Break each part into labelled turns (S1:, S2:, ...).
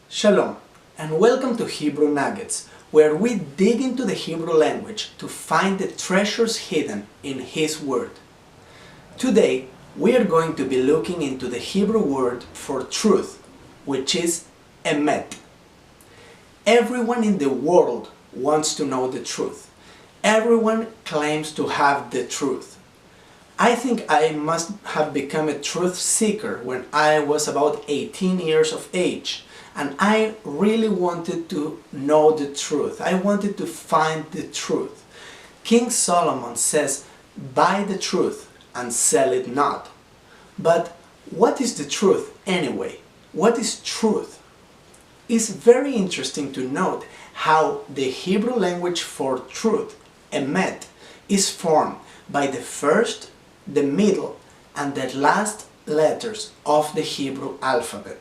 S1: Shalom, and welcome to Hebrew Nuggets, where we dig into the Hebrew language to find the treasures hidden in His Word. Today, we are going to be looking into the Hebrew word for truth, which is EMET. Everyone in the world wants to know the truth. Everyone claims to have the truth. I think I must have become a truth seeker when I was about 18 years of age. And I really wanted to know the truth. I wanted to find the truth. King Solomon says, "Buy the truth and sell it not." But what is the truth anyway? What is truth? It's very interesting to note how the Hebrew language for truth, emet, is formed by the first, the middle, and the last letters of the Hebrew alphabet.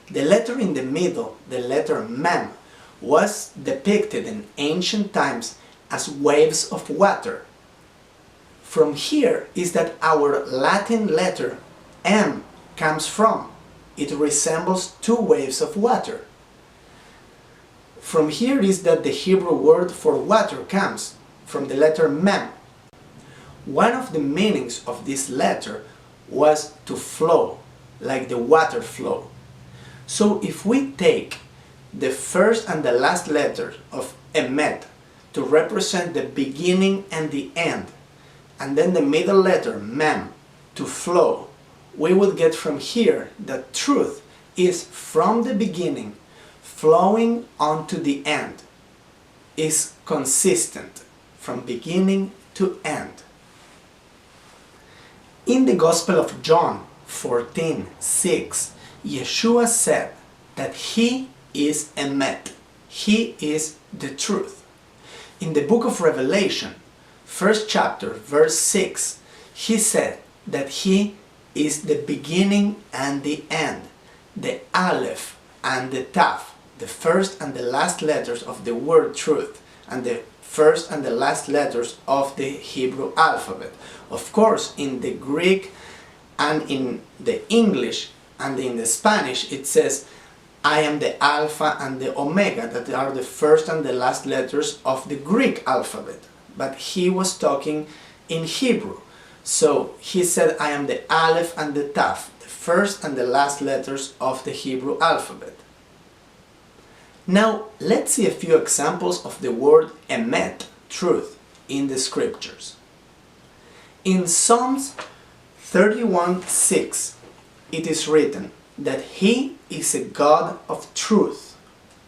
S1: The letter in the middle, the letter mem, was depicted in ancient times as waves of water. From here is that our Latin letter M comes from. It resembles two waves of water. From here is that the Hebrew word for water comes, from the letter mem. One of the meanings of this letter was to flow, like the water flow. So if we take the first and the last letter of emet to represent the beginning and the end, and then the middle letter mem to flow, we would get from here that truth is from the beginning flowing on to the end, is consistent from beginning to end. In the Gospel of John 14:6, Yeshua said that He is EMET. He is the truth. In the book of Revelation, 1st chapter, verse 6, He said that He is the beginning and the end, the Aleph and the Taf, the first and the last letters of the word truth, and the first and the last letters of the Hebrew alphabet. Of course, in the Greek and in the English and in the Spanish, it says, "I am the Alpha and the Omega," that are the first and the last letters of the Greek alphabet. But He was talking in Hebrew. So He said, "I am the Aleph and the Taf," the first and the last letters of the Hebrew alphabet. Now, let's see a few examples of the word emet, truth, in the scriptures. In Psalms 31:6, it is written that He is a God of truth,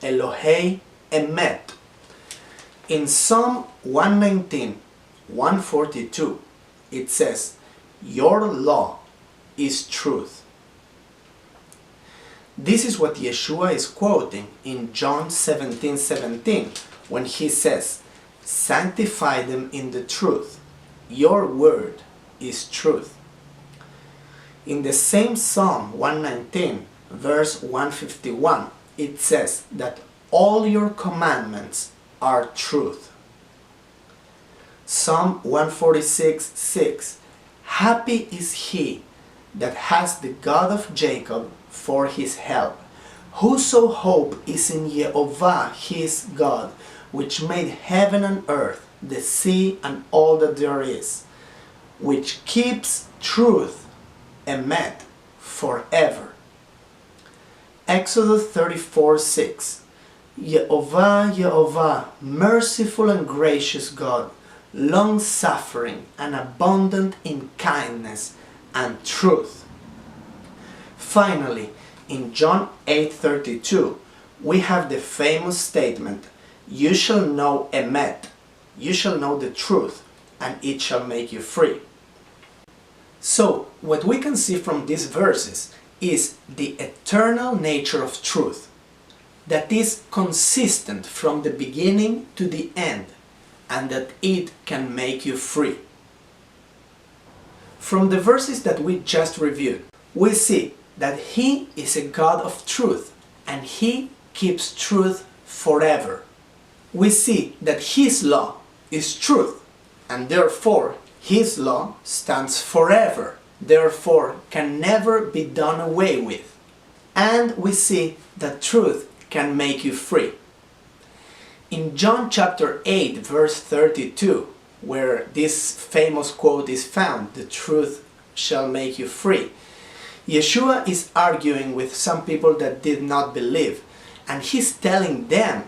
S1: Elohei Emet. In Psalm 119, 142, it says, "Your law is truth." This is what Yeshua is quoting in John 17:17, when He says, "Sanctify them in the truth. Your word is truth." In the same Psalm 119, verse 151, it says that all your commandments are truth. Psalm 146:6, "Happy is he that has the God of Jacob for his help, whoso hope is in Jehovah his God, which made heaven and earth, the sea and all that there is, which keeps truth, emet, forever." Exodus 34:6, "Jehovah, Jehovah, merciful and gracious God, long-suffering and abundant in kindness and truth." Finally, in John 8:32, we have the famous statement, "You shall know emet, you shall know the truth, and it shall make you free." So, what we can see from these verses is the eternal nature of truth, that is consistent from the beginning to the end, and that it can make you free. From the verses that we just reviewed, we see that He is a God of truth, and He keeps truth forever. We see that His law is truth, and therefore His law stands forever, therefore can never be done away with. And we see that truth can make you free. In John chapter 8 verse 32, where this famous quote is found, "The truth shall make you free," Yeshua is arguing with some people that did not believe, and he's telling them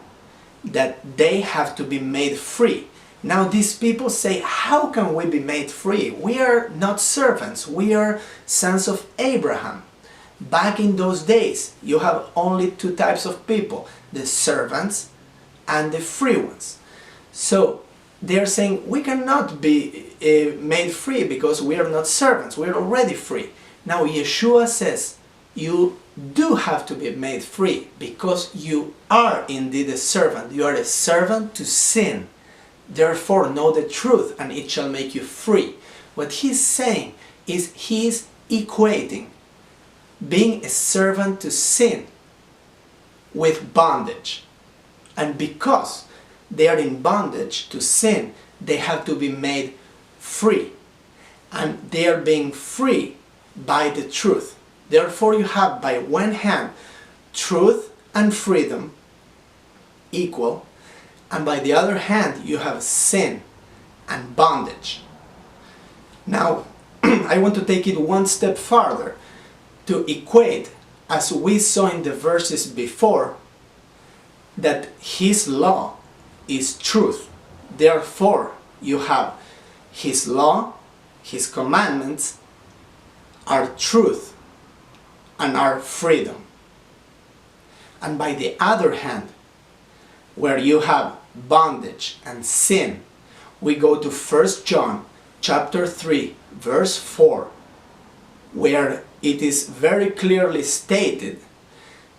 S1: that they have to be made free. Now these people say, how can we be made free? We are not servants, we are sons of Abraham. Back in those days, you have only two types of people, the servants and the free ones. So they're saying we cannot be made free because we are not servants, we are already free. Now Yeshua says you do have to be made free because you are indeed a servant. You are a servant to sin. Therefore know the truth and it shall make you free. What he's saying is he's equating being a servant to sin with bondage. And because they are in bondage to sin, they have to be made free. And they are being free by the truth. Therefore you have by one hand truth and freedom equal, and by the other hand you have sin and bondage. Now I want to take it one step farther to equate, as we saw in the verses before, that his law is truth. Therefore you have his law, his commandments are truth and are freedom. And by the other hand, where you have bondage and sin, we go to 1 John chapter 3 verse 4, where it is very clearly stated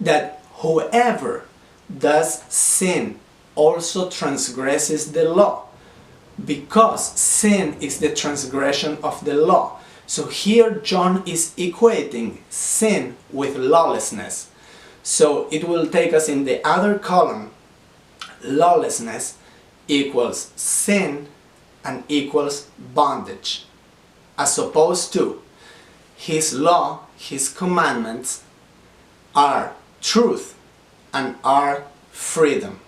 S1: that whoever does sin also transgresses the law, because sin is the transgression of the law. So here John is equating sin with lawlessness. So it will take us in the other column. Lawlessness equals sin and equals bondage, as opposed to his law, his commandments are truth and are freedom.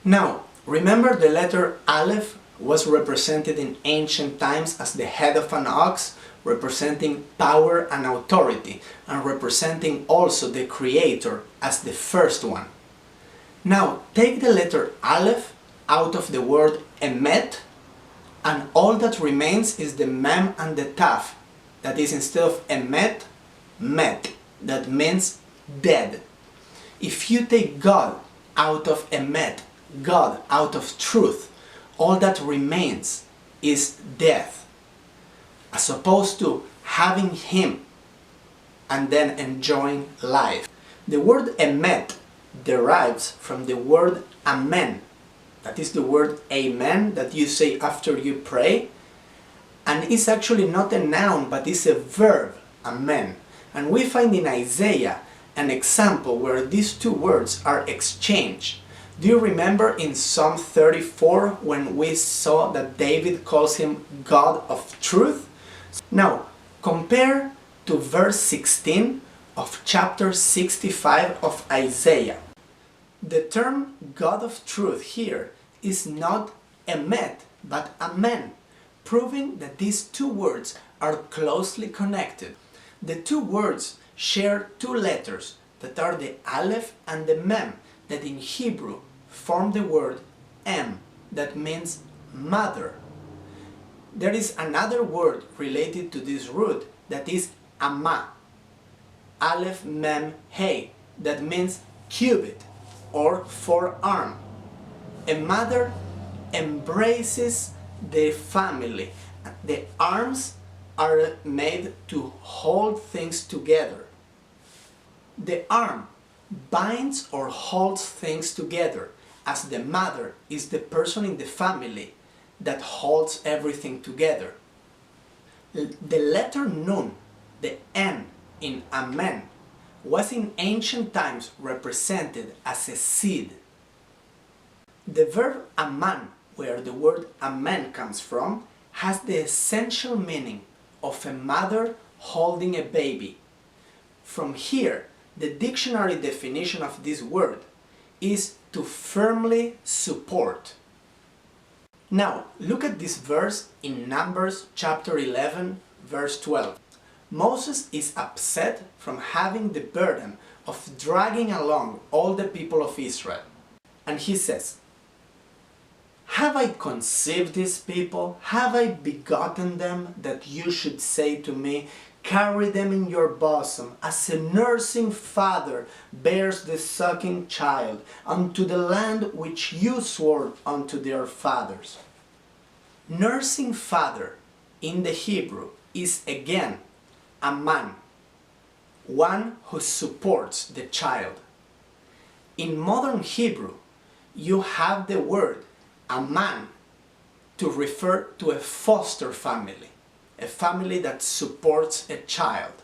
S1: Now, remember the letter Aleph was represented in ancient times as the head of an ox, representing power and authority, and representing also the Creator as the first one. Now, take the letter Aleph out of the word EMET, and all that remains is the Mem and the Taf. That is, instead of EMET, Met. That means dead. If you take God out of EMET, God out of truth, all that remains is death, as opposed to having Him and then enjoying life. The word emet derives from the word amen. That is the word amen that you say after you pray, and it's actually not a noun but it's a verb, amen. And we find in Isaiah an example where these two words are exchanged. Do you remember in Psalm 34 when we saw that David calls him God of truth? Now, compare to verse 16 of chapter 65 of Isaiah. The term God of truth here is not emet but amen, proving that these two words are closely connected. The two words share two letters that are the Aleph and the Mem, that in Hebrew form the word Em, that means mother. There is another word related to this root that is Ama, Aleph Mem Hey, that means cubit or forearm. A mother embraces the family. The arms are made to hold things together. The arm binds or holds things together, as the mother is the person in the family that holds everything together. The letter Nun, the N in Amen, was in ancient times represented as a seed. The verb Aman where the word amen comes from, has the essential meaning of a mother holding a baby. From here, the dictionary definition of this word is to firmly support. Now, look at this verse in Numbers chapter 11, verse 12. Moses is upset from having the burden of dragging along all the people of Israel. And he says, "Have I conceived these people? Have I begotten them, that you should say to me, carry them in your bosom, as a nursing father bears the sucking child, unto the land which you swore unto their fathers." Nursing father in the Hebrew is again a man, one who supports the child. In modern Hebrew, you have the word a man to refer to a foster family, a family that supports a child.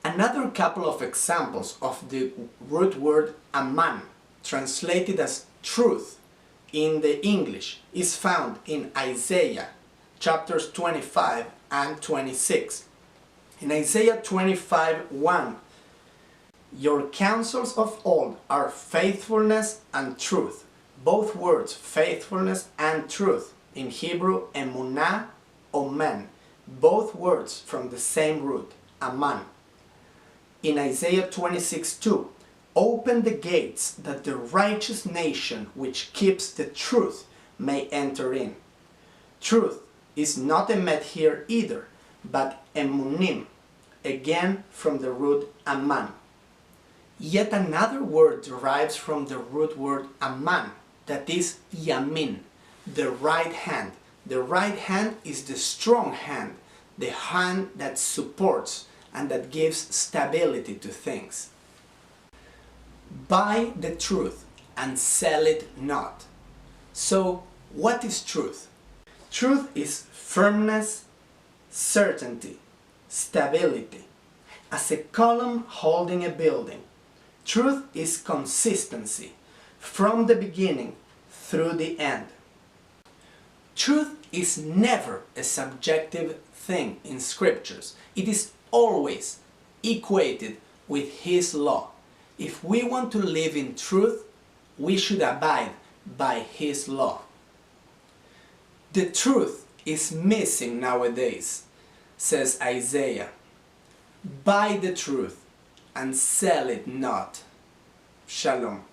S1: Another couple of examples of the root word aman, translated as truth in the English, is found in Isaiah chapters 25 and 26. In Isaiah 25:1, "Your counsels of old are faithfulness and truth." Both words, faithfulness and truth, in Hebrew, emunah, omen, both words from the same root, aman. In Isaiah 26:2, "Open the gates that the righteous nation which keeps the truth may enter in." Truth is not EMET here either, but emunim, again from the root aman. Yet another word derives from the root word aman, that is yamin, the right hand. The right hand is the strong hand, the hand that supports and that gives stability to things. Buy the truth and sell it not. So, what is truth? Truth is firmness, certainty, stability. As a column holding a building. Truth is consistency, from the beginning through the end. Truth is never a subjective thing in scriptures. It is always equated with His law. If we want to live in truth, we should abide by His law. The truth is missing nowadays, says Isaiah. Buy the truth and sell it not. Shalom.